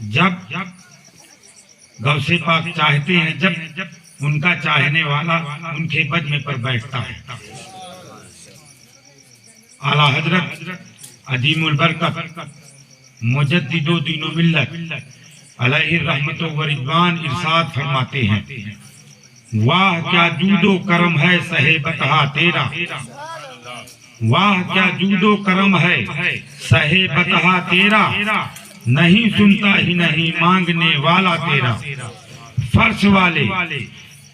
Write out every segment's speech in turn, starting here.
جب غوث پاک چاہتے ہیں جب ان کا چاہنے والا ان کے بدن پر بیٹھتا ہے. اعلیٰ حضرت عظیم البرکت مجدد و دین و ملت علیہ الرحمت و رضوان ارشاد فرماتے ہیں واہ کیا جود و کرم ہے سہے بتہا تیرا، واہ کیا جود و کرم ہے سہے بتہا تیرا، نہیں سنتا ہی نہیں مانگنے والا تیرا. فرش والے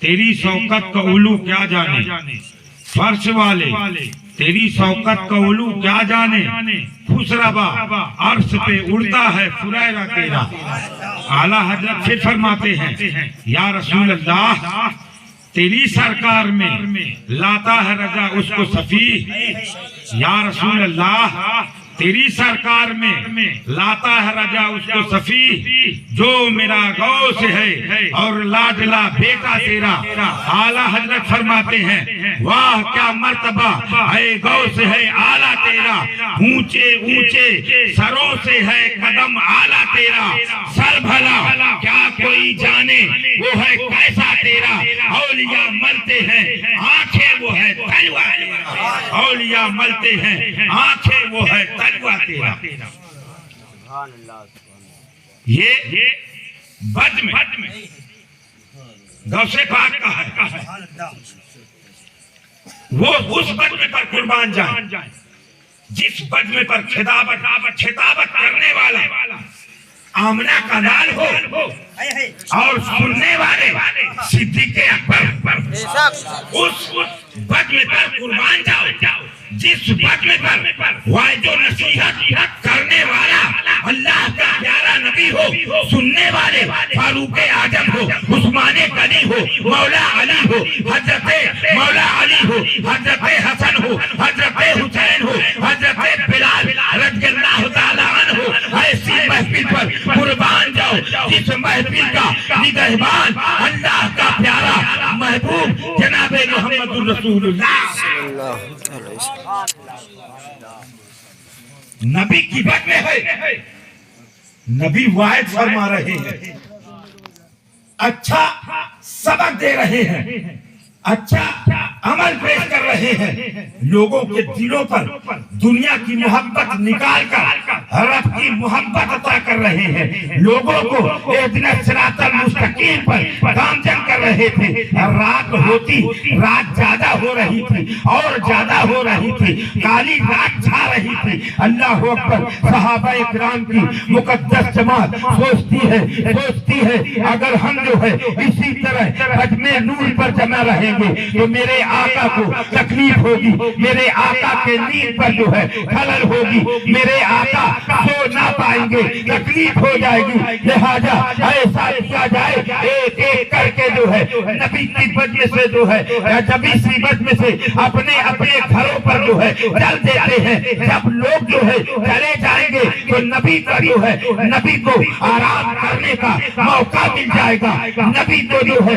تیری شوکت کا علو کیا جانے، فرش والے تیری شوکت کا علو کیا جانے، خوش ربا عرش پہ اڑتا ہے فریرہ تیرا. اعلیٰ حضرت پھر فرماتے ہیں یا رسول اللہ تیری سرکار میں لاتا ہے رضا اس کو صفی، یا رسول اللہ تیری سرکار میں لاتا ہے رجا اس کو صفی، جو میرا غوث ہے اور لاڈلا بیٹا تیرا. اعلیٰ حضرت فرماتے ہیں واہ کیا مرتبہ ہے غوث ہے اعلیٰ تیرا، اونچے اونچے سروں سے ہے قدم اعلیٰ تیرا. سر بھلا کیا کوئی جانے وہ ہے کیسا تیرا، اولیاء ملتے ہیں آنکھیں وہ ہے تلوار تیرا، اولیاء ملتے ہیں آنکھیں وہ ہے تیرا. یہ بد میں غوث پاک کا ہے، وہ اس بدمے پر قربان جائیں جس بدمے پر خطابت کرنے والا آمنہ کا لال ہو اور سننے والے صدیق اکبر. اس بدمے پر قربان جاؤ جس بدمے پر وعظ و نصیحت کرنے والا اللہ کا پیارا نبی ہو، سننے والے فاروق اعظم ہو، عثمان غنی ہو، مولا علی ہو، حضرت مولا علی ہو، حضرت حسن ہو، حضرت حسین ہو، حضرت بلال رضی اللہ تعالیٰ عنہ ہو. ایسی محفل پر قربان جاؤ جس محفل کا نگہبان اللہ کا پیارا محبوب جناب محمد الرسول اللہ نبی کی بات میں ہے. نبی واعظ فرما رہے ہیں، اچھا سبق دے رہے ہیں، اچھا عمل پیش کر رہے ہیں، لوگوں کے دلوں پر دنیا کی محبت نکال کر رب کی محبت عطا کر رہے ہیں، لوگوں کو اہدنا الصراط المستقیم پر گامزن کر رہے تھے. رات زیادہ ہو رہی تھی اور زیادہ ہو رہی تھی، کالی رات چھا رہی تھی. اللہ اکبر. صحابہ اکرام کی مقدس جماعت سوچتی ہے اگر ہم جو ہے اسی طرح حجم نور پر جمع رہیں گے تو میرے آقا کو تکلیف ہوگی، میرے آقا کے نیند پر جو ہے خلل ہوگی، میرے آقا سو نہ پائیں گے، تکلیف ہو جائے گی. لہذا ایسا کیا جائے ایک ایک کر کے جو ہے نبی کی بدمے سے جو ہے جب اسی بدمے سے اپنے گھروں پر جو ہے چل دیتے ہیں. جب لوگ جو ہے چلے جائیں گے تو نبی کا جو ہے نبی کو آرام کرنے کا موقع مل جائے گا، نبی کو جو ہے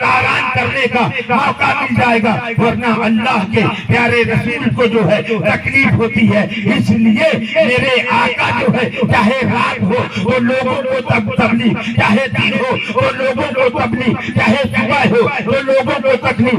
آرام کرنے کا موقع مل جائے گا. ورنہ اللہ کے پیارے رسول کو جو ہے تکلیف ہوتی ہے. اس لیے میرے آقا جو ہے چاہے رات ہو وہ لوگوں کو تبلیغ، چاہے دن ہو وہ لوگوں کو تبلیغ، چاہے صبح ہو وہ لوگوں کو تبلیغ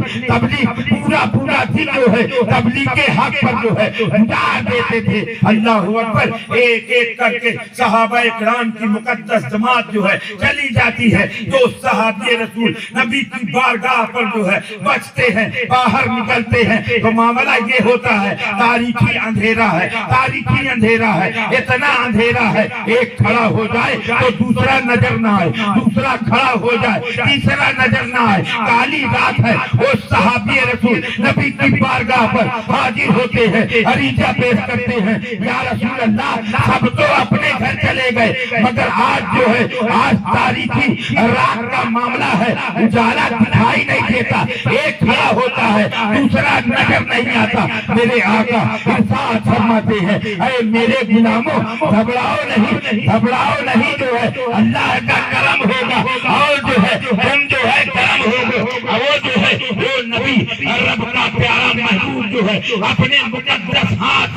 پورا دن جو ہے تبلیغ کے حق پر جو ہے گزار دیتے تھے. اللہ اکبر. ایک ایک کر کے صحابہ اکرام کی مقدس جماعت جو ہے چلی جاتی ہے. جو صحابی رسول نبی کی بارگاہ پر جو ہے بچتے ہیں، باہر نکلتے ہیں تو معاملہ یہ ہوتا ہے تاریکی اندھیرا ہے، تاریکی اندھیرا ہے، اتنا اندھیرا ہے ایک کھڑا ہو جائے تو دوسرا نظر نہ آئے، دوسرا کھڑا ہو جائے تیسرا نظر نہ آئے. کالی رات ہے. وہ صحابی رسول نبی کی بارگاہ پر حاضر ہوتے ہیں، عریضہ پیش کرتے ہیں یا رسول اللہ سب تو اپنے گھر چلے گئے مگر آج جو ہے آج تاریکی رات کا معاملہ ہے، اجالا دکھائی نہیں دیتا، ایک کھڑا ہوتا ہے دوسرا نظر نہیں آتا. میرے آقا ارشاد فرماتے ہیں اے میرے غلاموں گھبراؤ نہیں جو ہے اللہ کا کرم ہوگا اور جو ہے تم جو ہے کرم ہوگا. وہ جو ہے وہ نبی رب کا پیارا محبوب جو ہے اپنے مقدس ہاتھ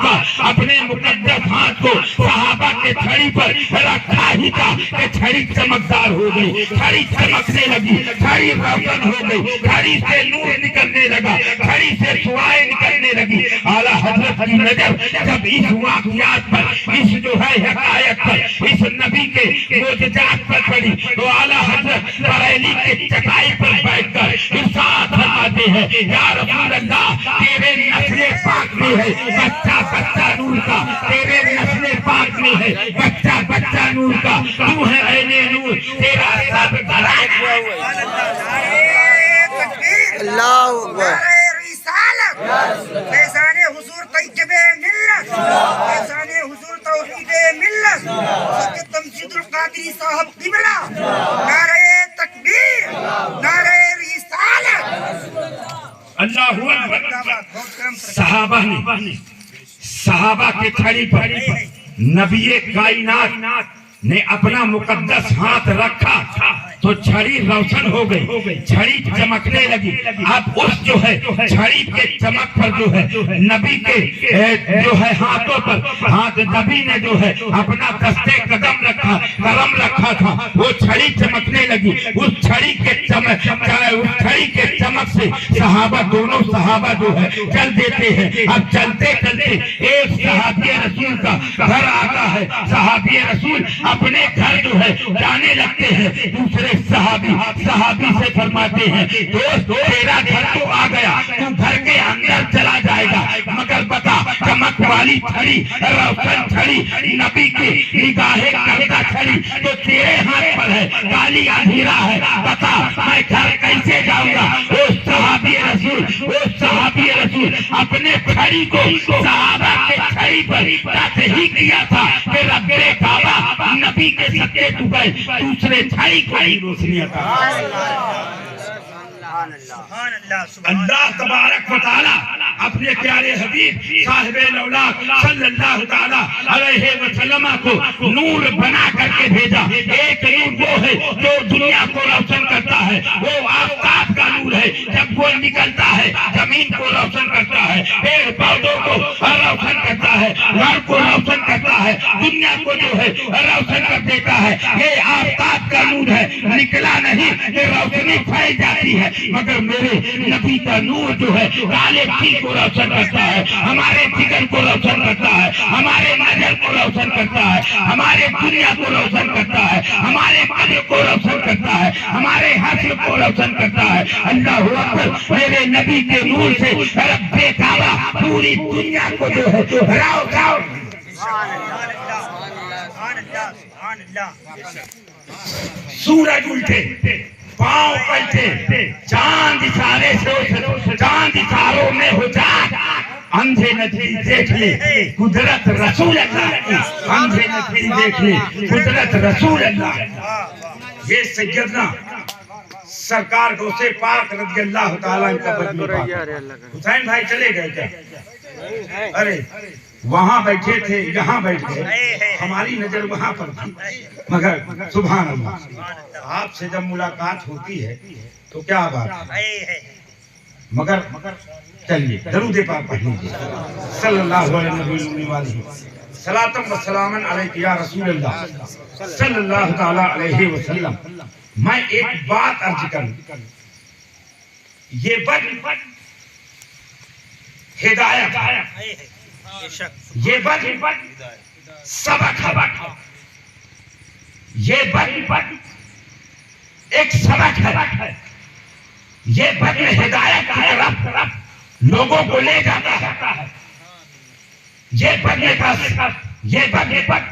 کو صحابہ کے تھڑی پر پر رکھا ہی تھا کہ چھڑی چمکدار ہو گئی، چھڑی چمکنے لگی، چھڑی روشن ہو گئی، چھڑی سے نور نکلنے لگا، چھڑی سے شعائیں نکلنے لگی۔ اعلیٰ حضرت کی نظر جب اس واقعات پر، اس جو ہے حقائق پر، اس نبی کے معجزات پر پڑی تو اعلیٰ حضرت بریلی کے چٹائی پر بیٹھ کر ارشاد فرماتے ہیں، یا رسول اللہ تیرے نسل پاک میں ہے بچہ بچہ نور کا، تیرے نسل پاک میں ہے بچہ بچہ نور کا، تو ہے عین نور، تیرا سب برائے اللہ اکبر فیضان حضور طیب ملت، فیضان حضور توحید ملت، سید تمجید القادری صاحب قبلہ، نعرہ تکبیر، نعرہ رسالت۔ اللہ اکبر۔ صحابہ کے چھڑی پر نبی کائنات نے اپنا مقدس ہاتھ رکھا تو چھڑی روشن ہو گئی، چھڑی چمکنے لگی۔ اب اس جو ہے چھڑی کے چمک پر جو ہے نبی کے جو ہے ہاتھوں پر، ہاتھ نبی نے جو ہے اپنا دستے قدم رکھا، کرم رکھا تھا، وہ چھڑی چمکنے لگی۔ اس چھڑی کے چمک سے صحابہ، دونوں صحابہ جو ہے چل دیتے ہیں۔ اب چلتے چلتے ایک صحابی رسول کا گھر آتا ہے، صحابی رسول اپنے گھر جو ہے جانے لگتے ہیں۔ دوسرے صحابی سے فرماتے ہیں، دوست تیرا گھر تو آ گیا، تو گھر کے اندر چلا جائے گا، مگر بتا چمک والی چھڑی، روشن چھڑی، نبی کی نگاہیں کردہ چھڑی تو تیرے ہاتھ پر ہے، کالی اندھیرا ہے، بتا میں گھر کیسے جاؤں گا؟ وہ صحابی رسول اپنے چھڑی کو صحابہ کے چھڑی پر ٹچ ہی کیا تھا کہ رب کعبہ نبی کے صدقے تو گئے، دوسرے چھڑی کو ہی روشنی عطا۔ اللہ تبارک و تعالی اپنے پیارے حبیب صاحب الاولاق صلی اللہ تعالی علیہ وسلم کو نور بنا کر کے بھیجا۔ ایک نور وہ ہے جو دنیا کو روشن کرتا ہے، وہ آفتاب کا نور ہے، جب وہ نکلتا ہے زمین کو روشن کرتا ہے، پیڑ پودوں کو روشن کرتا ہے، گھر کو روشن کرتا ہے، دنیا کو جو ہے روشن کر دیتا ہے۔ یہ آفتاب کا نور ہے، نکلا نہیں کہ روشنی پھیل جاتی ہے، مگر میرے نبی کا نور جو ہے کالے دل کو روشن کرتا ہے، ہمارے جگر کو روشن کرتا ہے، ہمارے نظر کو روشن کرتا ہے، ہمارے دنیا کو روشن کرتا ہے، ہمارے قلب کو روشن کرتا ہے، ہمارے حسن کو روشن کرتا ہے۔ اللہ اکبر۔ میرے نبی کے نور سے رب کعبہ پوری دنیا کو جو ہے راؤ سورج الٹے، پاؤں پلٹے، چاند اشاروں میں ہو جا، اندھے نچھی دیکھ لے قدرت رسول اللہ، اندھے نچھی دیکھ لے قدرت رسول اللہ۔ یہ سیدنا سرکار غوث پاک رضی اللہ تعالیٰ کا بدل پاک۔ حسین بھائی چلے گئے کیا؟ ارے وہاں بیٹھے تھے، یہاں بیٹھے، ہماری نظر وہاں پر تھی، مگر سبحان اللہ آپ سے جب ملاقات ہوتی ہے تو کیا بات ہے۔ مگر چلیے درود پاک پڑھ لیجیے، صلی اللہ علیہ وسلم، صلاۃ و سلام علیک یا رسول اللہ صلی اللہ تعالی علیہ وسلم۔ میں ایک بات عرض کروں، یہ بد ہدایت، یہ بد سبق ہے، یہ بد ایک سبق ہے، یہ بد ہدایت کی طرف لوگوں کو لے جاتا ہے، یہ بد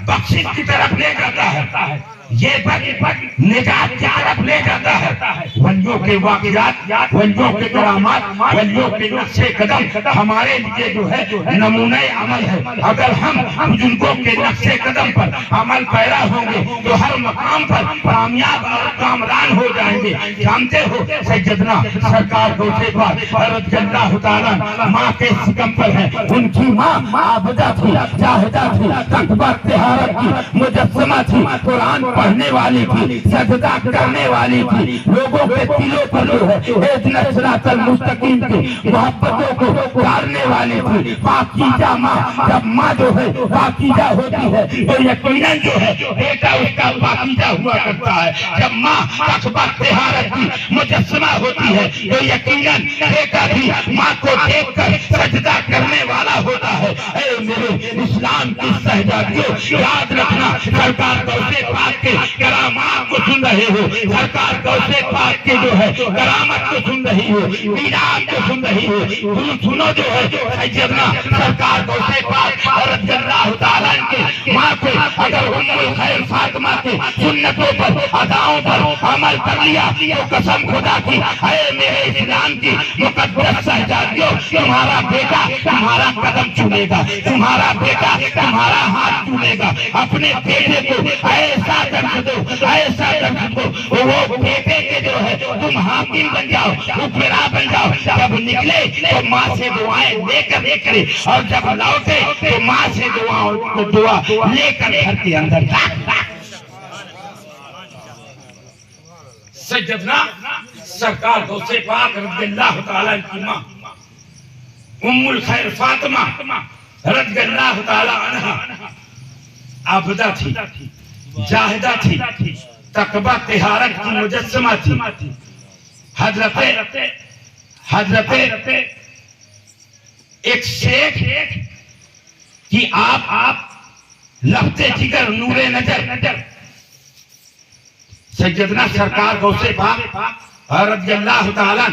بخشش کی طرف لے جاتا ہے، یہ بد نجات کی طرف لے جاتا ہے۔ ولیوں کے واقعات، ولیوں کے کرامات، ولیوں کے نقش قدم ہمارے لیے جو ہے نمونہ عمل ہے۔ اگر ہم بزرگوں کے نقش قدم پر عمل پیرا ہوں گے تو ہر مقام پر کامیاب اور کامران ہو جائیں گے۔ جانتے ہو سیدنا سرکار غوث پاک رضی اللہ تعالیٰ ماں کے سکم پر ہیں، ان کی ماں عابدہ تھی، جاہدہ تھی، تقویٰ طہارت کی مجسمہ تھی، قرآن پڑھنے والی تھی, سجدہ کرنے والی تھی, لوگوں کے دلوں پر جو ہے اہدنا الصراط المستقیم کی محبتوں کو اتارنے والی تھی. پاکیزہ ماں, جب ماں جو ہے پاکیزہ ہوتی ہے تو یقیناً جو ہے بیٹا اس کا پاکیزہ ہوا کرتا ہے. جب ماں اکبر طہارت کی مجسمہ ہوتی ہے تو یقیناً بیٹا بھی ماں کو دیکھ کر سجدہ کرنے والا ہوتا ہے. اے میرے اسلام کی شہزادیوں, یاد رکھنا سرکار غوث پاک کے کرامات کو سن رہے ہو, سرکار غوث پاک کے جو ہے کرامت کو سن رہی ہو, میراث کو سن رہی ہو. سنو جو ہے سیدنا سرکار غوث پاک رضی اللہ تعالیٰ کی ماں کو اگر ام الخیر فاطمہ کی سنتوں پر اداؤں پر عمل کر لیا تو قسم خدا کی, اے میرے اسلام کی مقدس شہزادیوں, تمہارا بیٹا تمہارا قدم چومے گا, تمہارا بیٹا تمہارا ہاتھ چومے گا. اپنے بیٹے کو ایسا درس دو, ایسا درس دو, وہ بیٹے کے جو ہے تم حاکم بن جاؤ, حکمراں بن جاؤ. جب نکلے تو ماں سے دعائیں لے کر نکلے, اور جب لوٹے تو ماں سے دعا لے کر گھر کے اندر. سیدنا سرکار غوث پاک رضی اللہ تعالیٰ کی ماں ام الخیر فاطمہ رضی اللہ تعالیٰ عنہ عابدہ تھی, جاہدہ تھی, تقویٰ طہارت کی مجسمہ تھی. حضرت ایک شیخ کی آپ لفتے جگر نور نظر سیدنا سرکار غوث پاک رضی اللہ تعالیٰ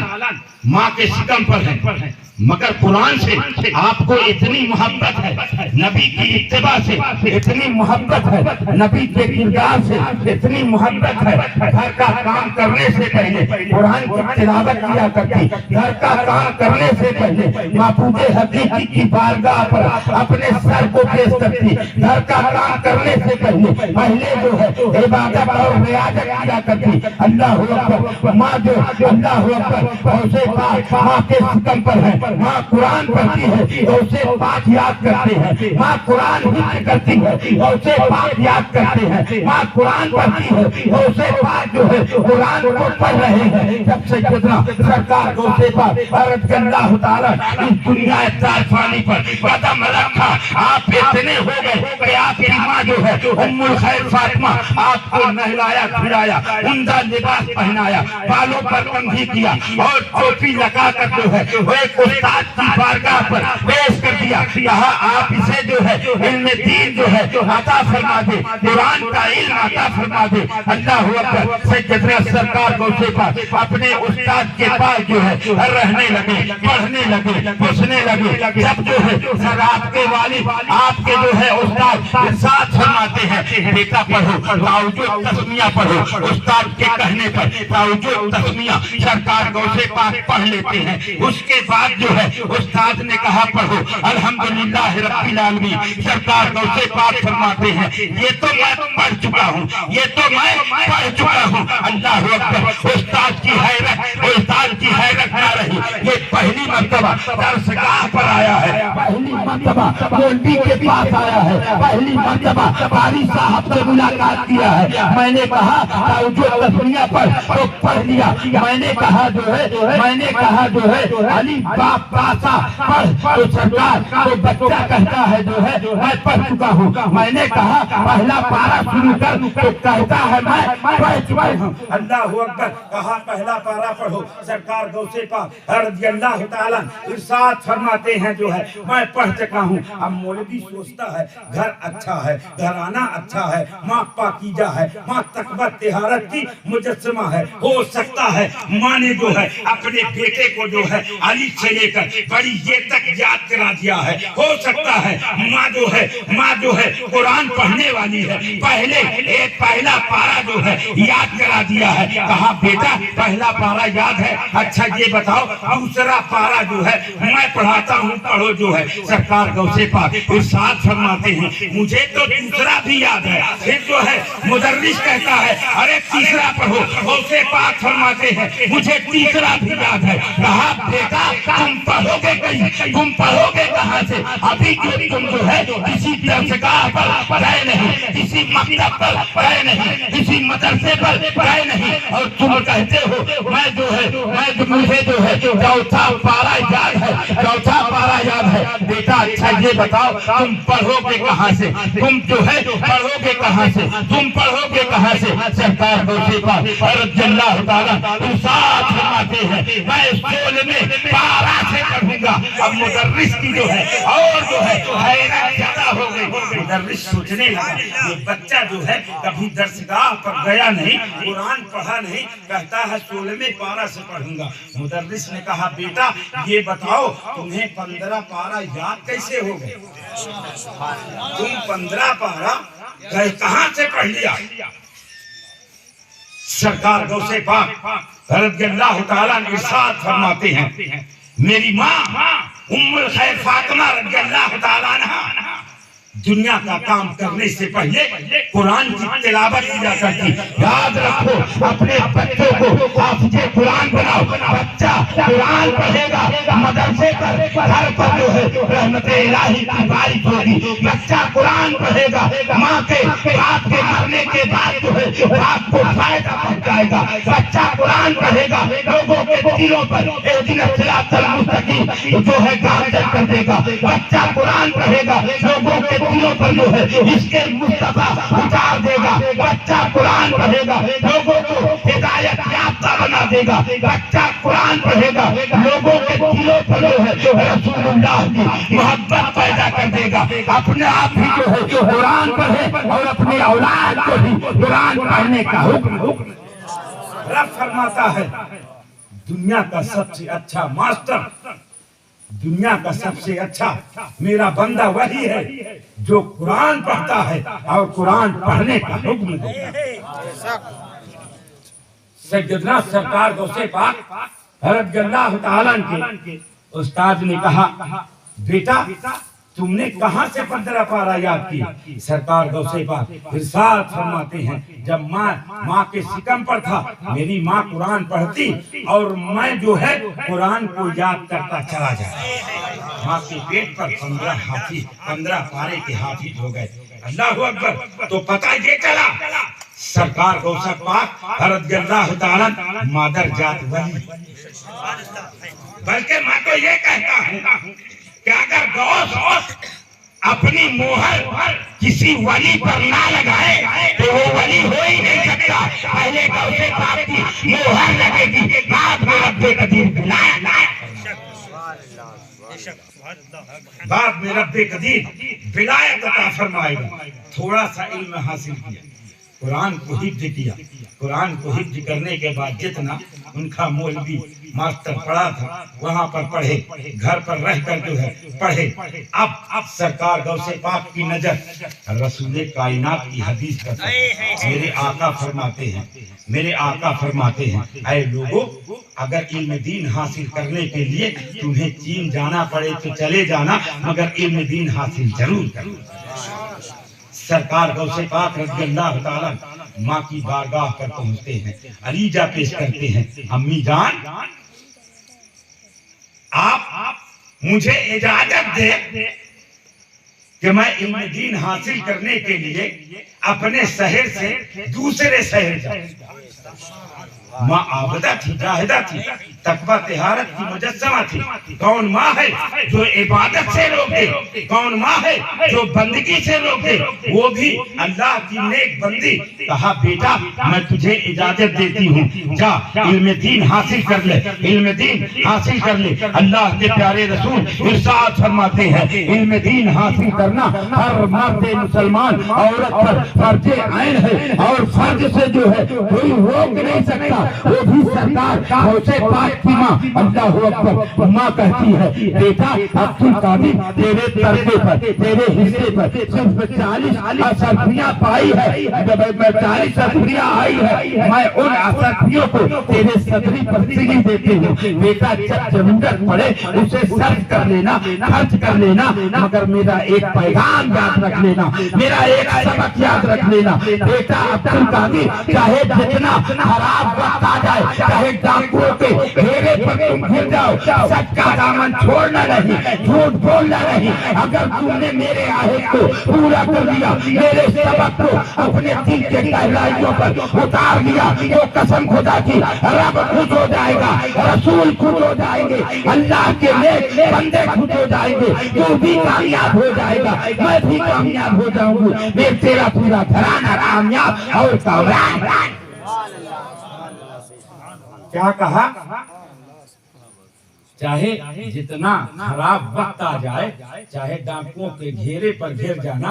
ماں کے شکم پر ہیں, مگر قرآن سے آپ کو اتنی محبت ہے, نبی کی اتباع سے اتنی محبت ہے, نبی کے کردار سے اتنی محبت ہے. گھر کا کام کرنے سے پہلے قرآن کی تلاوت کیا کرتی, گھر کا کام کرنے سے پہلے معبود حقیقی کی بارگاہ پر اپنے سر کو پیش کرتی, گھر کا کام کرنے سے پہلے جو ہے عبادت اور ریاضت کیا کرتی. اللہ اکبر, ماں جو اللہ اکبر غوث پاک ماں کے شکم پر ہے, ماں قرآن پڑھتی ہے تو اسے پاک یاد کرتے ہیں, ماں قرآن حفظ کرتی ہے تو اسے پاک یاد کرتے ہیں, ماں قرآن پڑھتی ہے تو اسے پاک جو ہے قرآن کو پڑھ رہے ہیں. جب سیدنا سرکار غوث پاک رضی اللہ تعالیٰ اس دنیا فانی پر قدم رکھا, آپ اتنے ہو گئے کہ آپ کی ماں جو ہے ام الخیر فاطمہ آپ کو نہلایا پھرایا, عمدہ لباس پہنایا, بالوں پر کنگھی کیا اور ٹوپی لگا کر جو ہے وہ ایک استاد کی بارگاہ پر پیش کر دیا. کہا آپ اسے جو ہے علم دین جو ہے عطا فرما دے, قرآن کا علم عطا فرما دے. اللہ اکبر. سیدنا سرکار غوث پاک اپنے استاد کے پاس جو ہے رہنے لگے, پڑھنے لگے, پوچھنے لگے. جب جو ہے سر آپ کے والد آپ کے جو ہے استاد ارشاد فرماتے ہیں بیٹا پڑھو, باوجود تسمیہ پڑھو, استاد کے کہنے پر باوجود تسمیہ سرکار غوث پاک پڑھ لیتے ہیں. اس کے بعد جو ہے استاد نے کہا پڑھو الحمدللہ رب العالمین. سرکار غوث پاک فرماتے ہیں یہ تو میں پڑھ چکا ہوں, یہ تو میں پڑھ چکا ہوں. اللہ اکبر. استاد کی حیرت, استاد کی حیرت نہ رہی. یہ پہلی مرتبہ درسگاہ پر آیا ہے, پہلی مرتبہ مولوی کے پاس آیا ہے, پہلی مرتبہ قاری صاحب سے ملاقات کیا ہے. میں نے کہا باوجود تسمیہ تو پڑھ لیا. میں نے کہا جو ہے علی باپ پاسا پڑھ, تو سرکار تو بچہ کہتا ہے جو ہے میں پڑھ چکا ہوں. میں نے کہا پہلا پارا شروع کر, تو کہتا ہے میں پڑھ چکا ہوں. اللہ اکبر. کہا پہلا پارا پڑھو. سرکار غوث پاک رضی اللہ تعالیٰ ارشاد فرماتے ہیں جو ہے میں پڑھ چکا ہوں. اب مولوی سوچتا ہے گھر اچھا ہے, گھرانہ اچھا ہے, ماں پاکیزہ ہے, ماں تقویٰ طہارت کی مجسمہ ہے. ہو سکتا ہے ماں نے جو ہے اپنے بیٹے کو جو ہے علی سے لے کر بڑی یہ تک یاد کرا دیا ہے. ہو سکتا ہے ماں جو ہے قرآن پڑھنے والی ہے, پہلے ایک پہلا پارا جو ہے یاد کرا دیا ہے. کہا بیٹا پہلا پارا یاد ہے, اچھا یہ بتاؤ دوسرا پارا جو ہے میں پڑھاتا ہوں, پڑھو جو ہے. سرکار غوث پاک ارشاد فرماتے ہیں مجھے تو دوسرا بھی یاد ہے. پھر جو ہے मुदर्रिस कहता है अरे तीसरा पढ़ो। गौसे पाक फरमाते हैं मुझे तीसरा भी याद है। कहा बेटा तुम पढ़ोगे कहीं, तुम पढ़ोगे कहाँ से? अभी जो तुम जो है किसी दरसगाह पर गए नहीं, किसी मकतब पर गए नहीं, किसी मदरसे पर गए नहीं, और तुम कहते हो मैं जो है मुझे जो है चौथा पारा याद है, चौथा पारा याद है। बेटा अच्छा ये बताओ तुम पढ़ोगे कहाँ से? तुम जो है पढ़ोगे कहाँ से? तुम पढ़ोगे कहाँ से? सरकार गौसे पाक रज़ियल्लाहु ताला इरशाद फरमाते हैं मैं 16वें पारा से पढ़ूंगा। अब मुदर्रिस की जो है और जो है हैरत ज्यादा हो गई। मुदर्रिस सोचने लगा ये बच्चा जो है कभी दरसगाह पर गया नहीं, कुरान पढ़ा नहीं, कहता है 16वें पारा से पढ़ूंगा। मुदर्रिस ने कहा बेटा ये बताओ तुम्हें 15 पारा याद कैसे हो गए? तुम 15 पारा कहाँ से पढ़ लिया? सरकार गौसे पाक रज़ियल्लाहु ताला इरशाद फरमाते हैं मेरी माँ उम्मुल खैर फातिमा रज़ियल्लाहु ताला अन्हा दुनिया का काम करने से पहले कुरान की तिलावत किया करती। याद रखो अपने बच्चों को हाफिज़े कुरान बनाओ। बच्चा कुरान पढ़ेगा मदरसे पर, घर पर जो है रहमते इलाही की बारिश होगी। बच्चा कुरान पढ़ेगा माँ के बाप के मरने के बाद जो है बाप को फायदा पहुंचाएगा। बच्चा कुरान पढ़ेगा लोगों के दिलों पर सिरातल मुस्तकीम जो है गामजन कर देगा। बच्चा कुरान पढ़ेगा लोगों के दिलों पर जो है इसके मुस्तफा उतार देगा। बच्चा कुरान पढ़ेगा लोगों को हिदायत याफ्ता बना देगा। बच्चा कुरान पढ़ेगा लोगों के दिलों पर जो है रसूलुल्लाह की मोहब्बत पैदा कर देगा। अपने आप ही जो है कुरान पढ़े और अपनी औलाद को भी कुरान पढ़ने का हुक्म रब फरमाता है। दुनिया का सबसे अच्छा मास्टर, दुनिया का सबसे अच्छा मेरा बंदा वही है जो कुरान पढ़ता है और कुरान पढ़ने का हुक्म देता है। सैयदना सरकार गौसे पाक रज़ियल्लाहु ताला के उस्ताद ने कहा बेटा तुमने कहाँ से 15 पारा याद किया? सरकार गौसे पाक इरशाद फरमाते हैं जब माँ के सिकम पर था मेरी माँ कुरान पढ़ती और मैं जो है कुरान को याद करता चला जाता। माँ के पेट पर 15 पारे के हाफिज हो गए। अल्लाहु अकबर। तो पता ये चला सरकार गौसे पाक रज़ियल्लाहु ताला मादर जात वली, बल्कि मैं तो ये कहता हूँ कि अगर गौस अपनी मोहर किसी वली पर ना लगाए तो वो वली हो ही नहीं सकता। पहले गौसे पाक की मोहर लगेगी, बाद में रब्बे कदीर बाद में रब्बे कदीर विलायत अता फरमाएगा। थोड़ा सा इल्म हासिल किया, कुरान को हिफ्ज़ किया, कुरान को हिफ्ज़ करने के बाद जितना उनका मौलवी मास्टर पढ़ा था वहां पर पढ़े, घर पर रहकर जो है पढ़े। अब सरकार गौसे पाक की नजर रसूल कायनात की हदीस पर मेरे आका फरमाते हैं ऐ लोगों अगर इल्म दीन हासिल करने के लिए तुम्हें चीन जाना पड़े तो चले जाना, मगर इल्म दीन हासिल जरूर करना। सरकार गौसे पाक रज़ियल्लाहु ताला माँ की बारगाह पर पहुंचते हैं, अरीजा पेश करते हैं अम्मी जान आप मुझे इजाजत दे कि मैं इल्म दीन हासिल करने के लिए अपने शहर से दूसरे शहर जाऊं। माँ आबदा थी, जाहिदा थी, तकवा तिहारत की मुजस्समा थी। कौन माँ है जो इबादत से रोके? कौन माँ है जो बंदगी से रोके? वो भी अल्लाह की नेक बंदी। कहा बेटा मैं तुझे इजाजत देती हूँ, जा इल्म दीन हासिल कर ले, इल्म दीन हासिल कर ले। अल्लाह के प्यारे रसूल इरशाद फरमाते हैं इल्म दीन हासिल करना हर मर्द मुसलमान औरत पर फर्ज ऐन है और फर्ज से जो है कोई रोक नहीं सकता। वो भी सरकार गौसे पाक फातिमा, अल्लाह अकबर। माँ कहती है बेटा अब्दुल कादिर तेरे तरके पर, तेरे हिस्से पर सिर्फ 40 अशरफियाँ पाई है, जब 40 अशरफियाँ आई है, मैं उन अशरफियों को तेरे सदरी पर सिगी देती हूँ। बेटा जब जरूरत पड़े उसे सर्च कर लेना, खर्च कर लेना, मगर मेरा एक पैगाम याद रख लेना, मेरा एक सबक याद रख लेना। बेटा अब्दुल कादिर चाहे जितना खराब वक्त आ जाए, चाहे डाकुओं के घेरे पर तुम घिर जाओ, सच का दामन छोड़ना नहीं, झूठ बोलना नहीं। अगर तुमने मेरे आहद को पूरा कर दिया, मेरे सबक को अपने दिल के गहराइयों पर उतार दिया, तो कसम खुदा की रब खुश हो जाएगा, रसूल खुश हो जाएंगे, अल्लाह के नेक बंदे खुश हो जाएंगे, तू भी कामयाब हो जाएगा, मैं भी कामयाब हो जाऊंगी, मेरे तेरा पूरा घराना कामयाब और कामयाब। क्या कहा? चाहे जितना खराब वक्त आ जाए, चाहे डाकुओं के घेरे पर घिर जाना,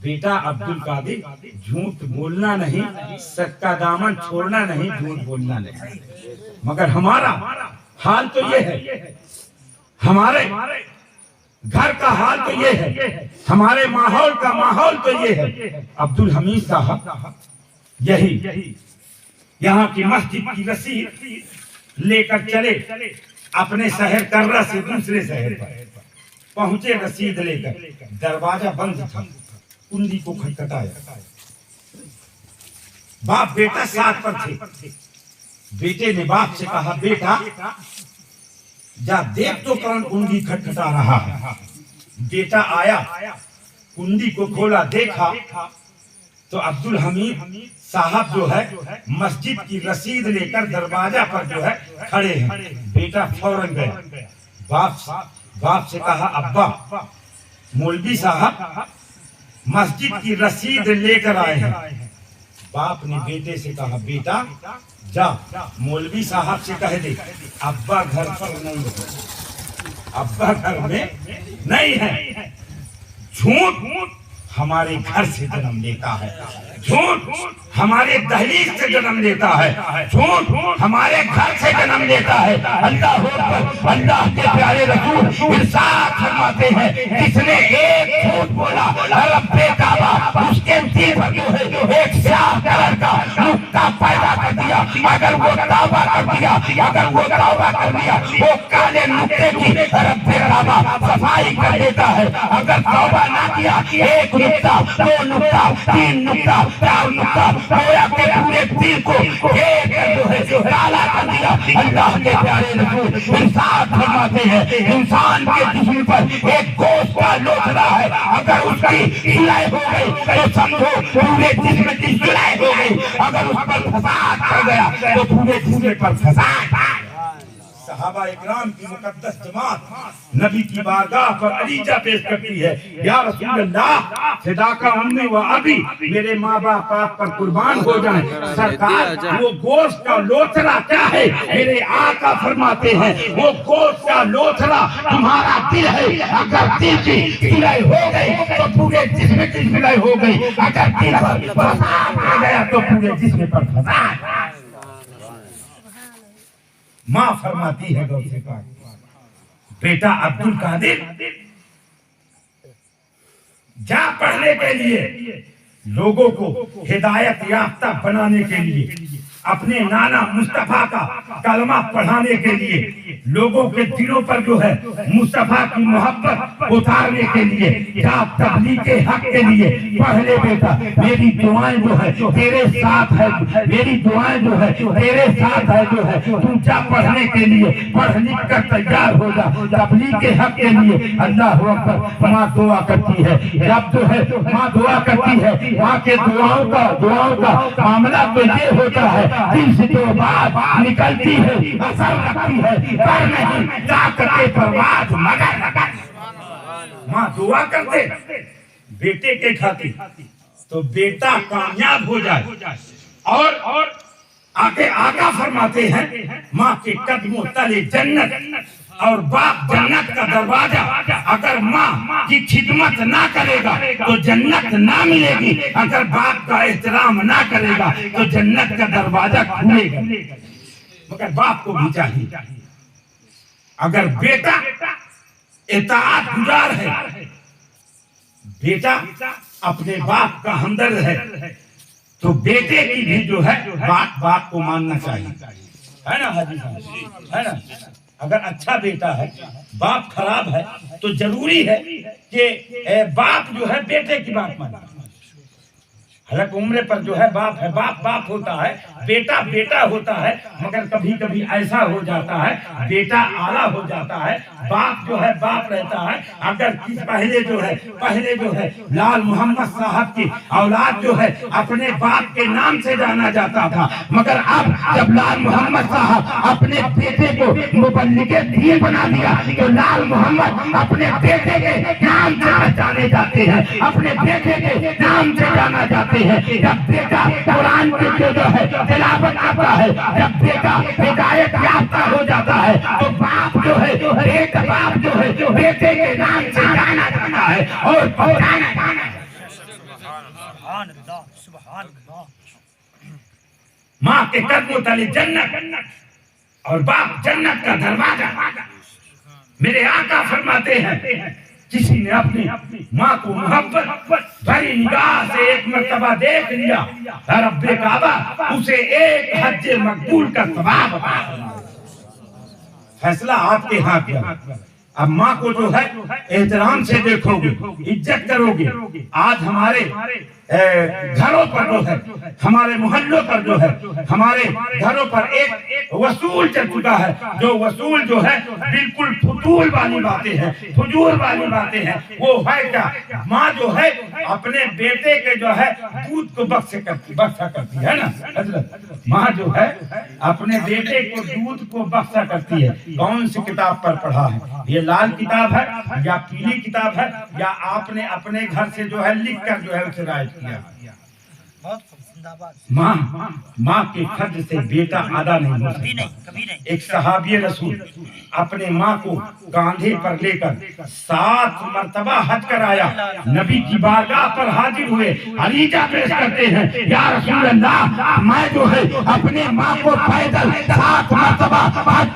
बेटा अब्दुल कादिर झूठ बोलना नहीं, सच का दामन छोड़ना नहीं, झूठ बोलना नहीं। मगर हमारा हाल तो ये है, हमारे घर का हाल तो ये है, हमारे माहौल का माहौल तो ये है। अब्दुल हमीद साहब यही यहाँ की मस्जिद की रसीद लेकर चले अपने शहर कर्रा से दूसरे शहर पर पहुंचे। रसीद लेकर दरवाजा बंद था, कुंडी को खटखटाया। बाप बेटा साथ पर थे। बेटे ने बाप से कहा बेटा जा देख तो कौन कुंडी खटखटा रहा है। बेटा आया, कुंडी को खोला, देखा तो अब्दुल हमीद साहब जो है मस्जिद की रसीद लेकर दरवाजा पर जो है खड़े हैं। बेटा फौरन गया, बाप से कहा अब्बा मौलवी साहब मस्जिद की रसीद लेकर आए हैं। बाप ने बेटे से कहा बेटा जा मौलवी साहब से कह दे अब्बा घर पर नहीं है, अब्बा घर में नहीं है। झूठ हमारे घर से जन्म लेता है, झूठ हमारे दहलीज से जन्म लेता है, झूठ हमारे घर से जन्म लेता है। अल्लाह के प्यारे रसूल इरशाद फरमाते हैं जिसने एक झूठ बोला रब्बे काबा उसके दिल पर जो है एक स्याह कलर का नुक्ता पैदा कर दिया। अगर वो तौबा कर दिया, अगर वो तौबा कर दिया, वो काले नुक्ते की रब्बे काबा सफाई कर देता है। अगर तौबा ना किया, एक नुक्ता, दो नुक्ता, तीन नुक्ता, चार नुक्ता, गोया के पूरे दिल को जो है काला कर दिया। अल्लाह के प्यारे रसूल इरशाद फरमाते हैं इंसान के जिस्म पर एक गोश्त का लोथड़ा है, अगर उसकी सुलाई हो गई तो समझो पूरे जिस्म की सुलाई हो गई। अगर उस पर फसाद कर गया तो पूरे जिस्म पर फसाद। सहाबा इकराम की मुकद्दस जमात नबी की बारगाह पर अरीजा पेश करती है, या रसूल अल्लाह फिदाका उम्मी व अबी, मेरे माँ बाप आप पर कुर्बान हो जाएं। सरकार वो गोश्त का लोथड़ा क्या है? मेरे आका फरमाते हैं वो गोश्त का लोथड़ा तुम्हारा दिल है। अगर दिल की सुलाई हो गई तो पूरे जिस्म की सुलाई हो गई, अगर दिल पर फसाद आ गया तो पूरे जिस्म पर फसाद। माँ फरमाती है गौसे पाक बेटा अब्दुल कादिर जा पढ़ने के लिए, लोगों को हिदायत याफ्ता बनाने के लिए, अपने नाना मुस्तफा का कलमा पढ़ाने के लिए, लोगों के दिलों पर जो है मुस्तफा की मोहब्बत उतारने के लिए, या तबलीग के हक के लिए पढ़ ले बेटा। मेरी दुआएं जो है तेरे साथ है, मेरी दुआएं जो है तेरे साथ है जो है। तू जा पढ़ने के लिए, पढ़ लिख कर तैयार हो जा तबलीग के हक के लिए। अल्लाह अकबर। माँ दुआ करती है, जब जो है माँ दुआ करती है, माँ के दुआओं का मामला तो ये होता है दिल से जो बात निकलती है असर रखती है, पर नहीं जाकर परवाज मगर। माँ दुआ करते बेटे के खातिर तो बेटा कामयाब हो जाए। और आगे आका फरमाते हैं माँ के कदमों तले जन्नत और बाप जन्नत का दरवाजा। अगर माँ की खिदमत ना करेगा तो जन्नत ना मिलेगी, अगर बाप का एहतराम ना करेगा तो जन्नत का दरवाजा खुलेगा। मगर बाप को भी चाहिए अगर बेटा इताअत गुजार है, बेटा अपने बाप का हमदर्द है, तो बेटे की भी जो है बाप को मानना चाहिए, है ना हाजी साहब, है ना। अगर अच्छा बेटा है, बाप खराब है, तो जरूरी है कि बाप जो है बेटे की बात माने। हालांकि उम्र पर जो है बाप है, बाप होता है, बेटा बेटा होता है, मगर कभी कभी ऐसा हो जाता है बेटा आला हो जाता है, बाप जो है बाप रहता है। अगर पहले जो है लाल मोहम्मद साहब की औलाद जो है अपने बाप के नाम से जाना जाता था, मगर अब जब लाल मोहम्मद साहब अपने बेटे को मुबल्लिगे दीन बना दिया, तो लाल मोहम्मद अपने बेटे के नाम से जाने जाते हैं, अपने बेटे के नाम से जाना जाते हैं। जब बेटा कुरान के जो है तिलावत करता है, जब बेटा हिदायत याफ्ता हो जाता है, तो बाप जो है बाप जो है बेटे के नाम से जाना जाता है और पहुंचाना जाना है। माँ के कदमों तले जन्नत और बाप जन्नत का दरवाजा। मेरे आका फरमाते हैं, किसी ने अपनी माँ को मोहब्बत भरी निगाह से एक मर्तबा देख लिया, रब्बे काबा उसे एक हज मकबूल का सवाब अता फरमाए। फैसला आपके हाथ में। अब माँ को जो है एहतराम से देखोगे, इज्जत करोगे। आज हमारे घरों पर जो है, हमारे मोहल्लों पर जो है, हमारे घरों पर एक वसूल चल चुका है, जो वसूल जो है बिल्कुल फजूल वाली बातें हैं, फजूल वाली बातें हैं। वो है क्या, माँ जो है अपने बेटे के जो है दूध को बख्शा करती है ना हजरत। माँ जो है अपने बेटे को दूध को बख्शा करती है। कौन सी किताब पर पढ़ा है? ये लाल किताब है या पीली किताब है, या आपने अपने घर से जो है लिख कर जो है उसे राइट किया? माँ के फर्ज से बेटा अदा नहीं हो सकता। एक सहाबी रसूल अपने माँ को कांधे पर लेकर 7 मर्तबा हज कराया, नबी की बारगाह पर हाजिर हुए, अलीजा पेश करते हैं, या रसूल अल्लाह, मैं जो है अपने माँ को पैदल 7 मर्तबा हज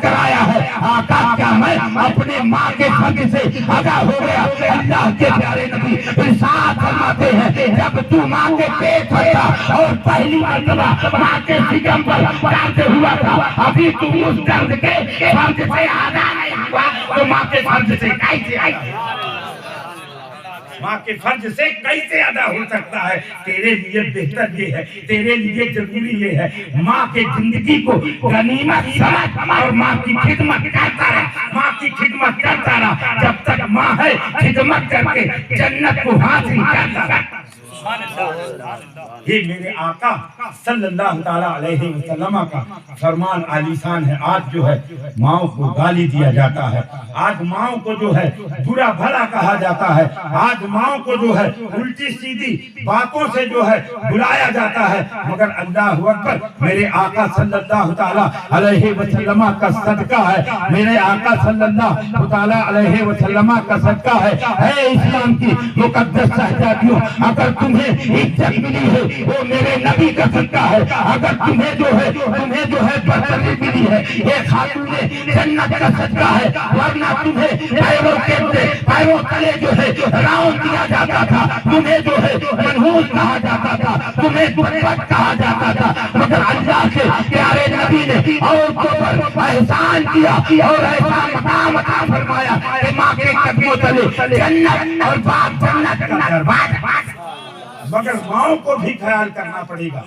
कराया है, आका क्या मैं अपने माँ के फर्ज से अदा हो गया? अल्लाह के प्यारे नबी इरशाद फरमाते हैं, जब तू माँ के पेट में था और पहली मर्तबा माँ के सिगम पर दर्द हुआ था, अभी तू उस दर्द के फर्ज से आदा नहीं हुआ, तो माँ के फर्ज से कैसे आएगा? माँ के फर्ज से कैसे अदा हो सकता है? तेरे लिए बेहतर ये है, तेरे लिए जरूरी ये है, माँ के जिंदगी को गनीमत समझ और माँ की खिदमत करता रहा, माँ की खिदमत करता रहा। जब तक माँ है खिदमत करके जन्नत को हासिल करता रहा। ये मेरे आका सल्लल्लाहु ताला अलैहि वसल्लम का फरमान आलीशान है। आज जो है माओ को गाली दिया जाता है, आज माओ को जो है बुरा भला कहा जाता है, आज माओ को जो है उल्टी सीधी बातों से जो है बुलाया जाता है, मगर अल्लाह अकबर, मेरे आका सल्लल्लाहु ताला अलैहि वसल्लम का सदका है, मेरे आका सल्लल्लाहु ताला अलैहि वसल्लम का सदका है इस्लाम की मुकद्दस शहजादियों, अगर तुम्हें इज्जत मिली है वो मेरे नबी का सदका है। अगर तुम्हें जो है बरतरी मिली है ये खातूने जन्नत का सदका है, वरना तुम्हें पैरों तले जो है राउंड दिया जाता था, तुम्हें जो है मनहूस कहा जाता था, तुम्हें गुरबत कहा जाता था, मगर अल्लाह के प्यारे नबी ने औरतों पर एहसान किया और ऐसा मकाम अता फरमाया कि माँ के कदमों तले जन्नत और बाप जन्नत का दरवाजा। मगर माओ को भी ख्याल करना पड़ेगा,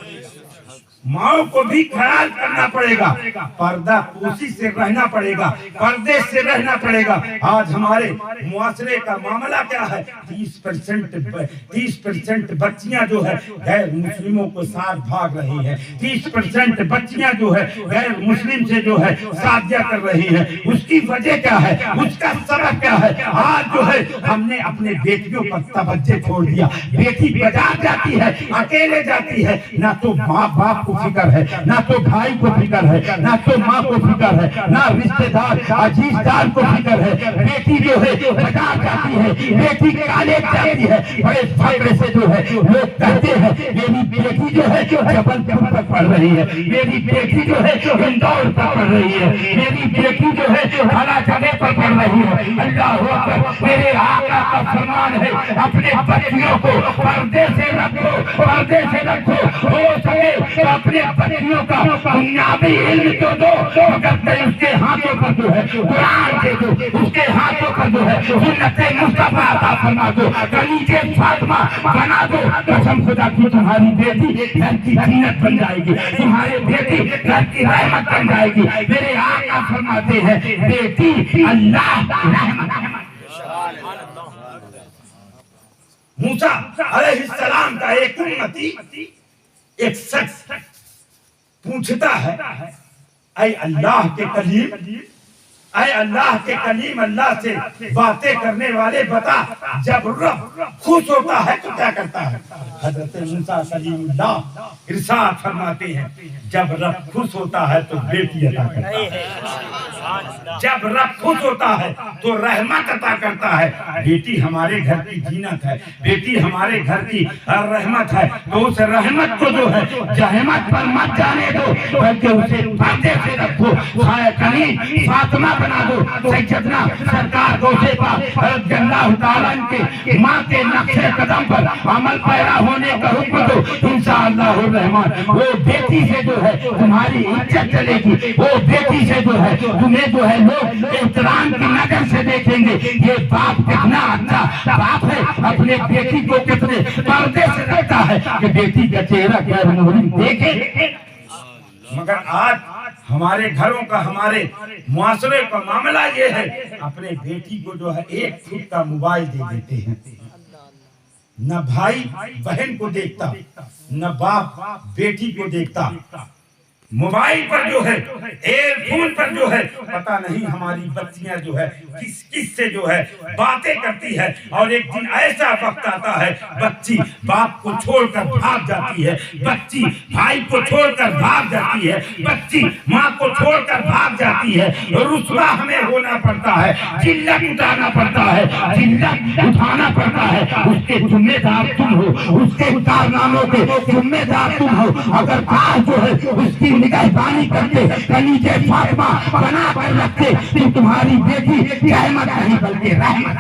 माओ को भी ख्याल करना पड़ेगा, पर्दा पोशी से रहना पड़ेगा, पर्दे से रहना पड़ेगा। आज हमारे मुआशरे का मामला क्या है? 30% बच्चियां जो है गैर मुस्लिमों को साथ भाग रही है, 30% बच्चियां जो है गैर मुस्लिम से जो है शादियां कर रही है। उसकी वजह क्या है? उसका सबब क्या है? आज जो है हमने अपने बेटियों पर तवज्जो छोड़ दिया। बेटी बाजार जाती है, अकेले जाती है, ना तो माँ बाप को फिक्र है, ना तो भाई को फिक्र है, ना तो माँ को फिक्र है, ना रिश्तेदार अजीजदार को फिक्र है। बेटी जो है बाजार जाती है, बेटी कॉलेज जाती है, बड़े फक्र से जो है लोग कहते हैं मेरी बेटी जो है जबलपुर पर पढ़ रही है, मेरी बेटी जो है इंदौर पर पढ़ रही है, मेरी बेटी जो है फला जगह पर पढ़ रही है। अल्लाह अकबर, मेरे आका का फरमान है अपने बच्चियों को पर्दे से रखो, पर्दे से रखो। हो सके तो अपने बच्चियों का बुनियादी इल्म तो दो, मगर उसके हाथों पर जो है कुरान दे दो, उसके हाथों पर जो है सुन्नते मुस्तफा अता फरमा दो, कलीजे फातिमा बना दो। कसम खुदा की तुम्हारी बेटी घर की जीनत बन जाएगी, तुम्हारी बेटी घर की रहमत बन जाएगी। मेरे आका फरमाते हैं बेटी अल्लाह की रहमत। मूसा अलैहिस्सलाम का एक उम्मती एक शख्स पूछता है, ऐ अल्लाह के कलीम, ऐ अल्लाह के कलीम, अल्लाह से बातें करने वाले बता, जब रब खुश होता है तो क्या करता है? हजरत मूसा कलीमुल्लाह इरशाद फरमाते हैं जब रब खुश होता है तो बेटी अता करता है, जब रब खुश होता है तो रहमत अता करता है। बेटी हमारे घर की जीनत है, बेटी हमारे घर की रहमत है, तो उस रहमत को जो है जहमत पर मत जाने दो, बल्कि उसे पर्दे से रखो, कलीम फातिमा बना दो। सैयदना सरकार गौसे पाक रज़ियल्लाहु ताला के माँ के नक्शे कदम पर अमल पैरा होने का हुक्म दो। इंशाअल्लाह रहमान वो बेटी से जो है तुम्हारी इज्जत चलेगी, वो बेटी से जो है तुम्हें जो है लोग एहतराम की नजर से देखेंगे। ये बाप कितना अच्छा बाप है, अपने बेटी को कितने पर्दे से रखता है कि बेटी का चेहरा गैर मुहर्रम देखे। मगर आज हमारे घरों का, हमारे मुआशरे का मामला ये है, अपने बेटी को जो है एक फुट का मोबाइल दे देते हैं, न भाई बहन को देखता, न बाप बेटी को देखता। मोबाइल पर जो है, एयरफोन पर जो है, पता नहीं हमारी बच्चियां जो है किस किस से जो है बातें करती है। और एक दिन ऐसा वक्त आता है बच्ची बाप को छोड़कर भाग जाती है, बच्ची भाई को छोड़कर भाग जाती है, बच्ची माँ को छोड़कर भाग जाती है। रुसवा हमें होना पड़ता है, जिल्लत उठाना पड़ता है, जिल्लत उठाना पड़ता है। उसके जिम्मेदार तुम हो, उसके कारनामों के जिम्मेदार तुम हो। अगर बाप जो है उसकी निगहबानी करते, कलीजे फातिमा बना कर रखते, तो तुम्हारी बेटी रहमत नहीं बल्कि रहमत।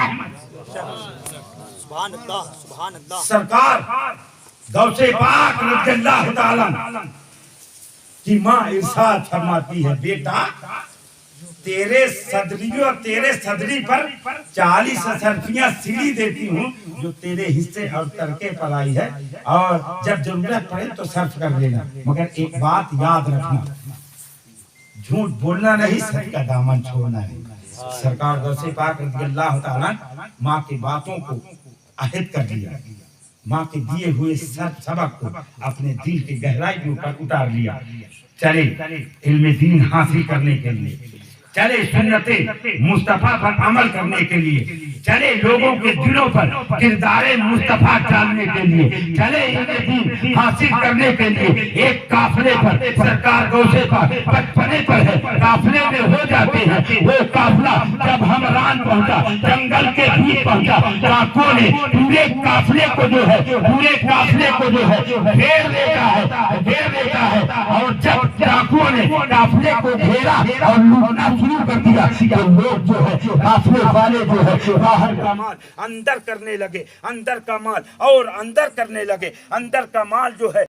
सुभान अल्लाह, सुभान अल्लाह। सरकार गौसे पाक रज़ियल्लाहु ताला की माँ इरशाद फरमाती है, बेटा तेरे सदरी पर 40 सरफियां सीढ़ी देती हूँ जो तेरे हिस्से और तरके पर आई है, और जब जरूरत पड़े तो सर्फ कर लेना। मगर एक बात याद रखना, झूठ बोलना नहीं, सच का दामन छोड़ना नहीं। सरकार गौसे पाक रज़ियल्लाहु ताला माँ की बातों को अहिद कर लिया, माँ के दिए हुए सबक को अपने दिल की गहराई के ऊपर उतार लिया। चले इल्म दीन हासिल करने के लिए, चले सुन्नते मुस्तफा पर अमल करने के लिए, चले लोगों के दिलों पर किरदारे मुस्तफा डालने के लिए, चले इल्म दीन हासिल करने के लिए। एक काफिले पर सरकार गौसे पाक बचपने पर है, काफिले में हो जाते हैं। वो काफिला जब हमरान पहुंचा, जंगल के बीच पहुंचा, डाकुओं ने पूरे काफिले को जो है घेर लेता है। और जब डाकुओं ने काफिले को घेरा और लूटना शुरू कर दिया, तो लोग जो है काफिले वाले जो है बाहर का माल अंदर करने लगे, अंदर का माल और अंदर करने लगे। अंदर का माल जो है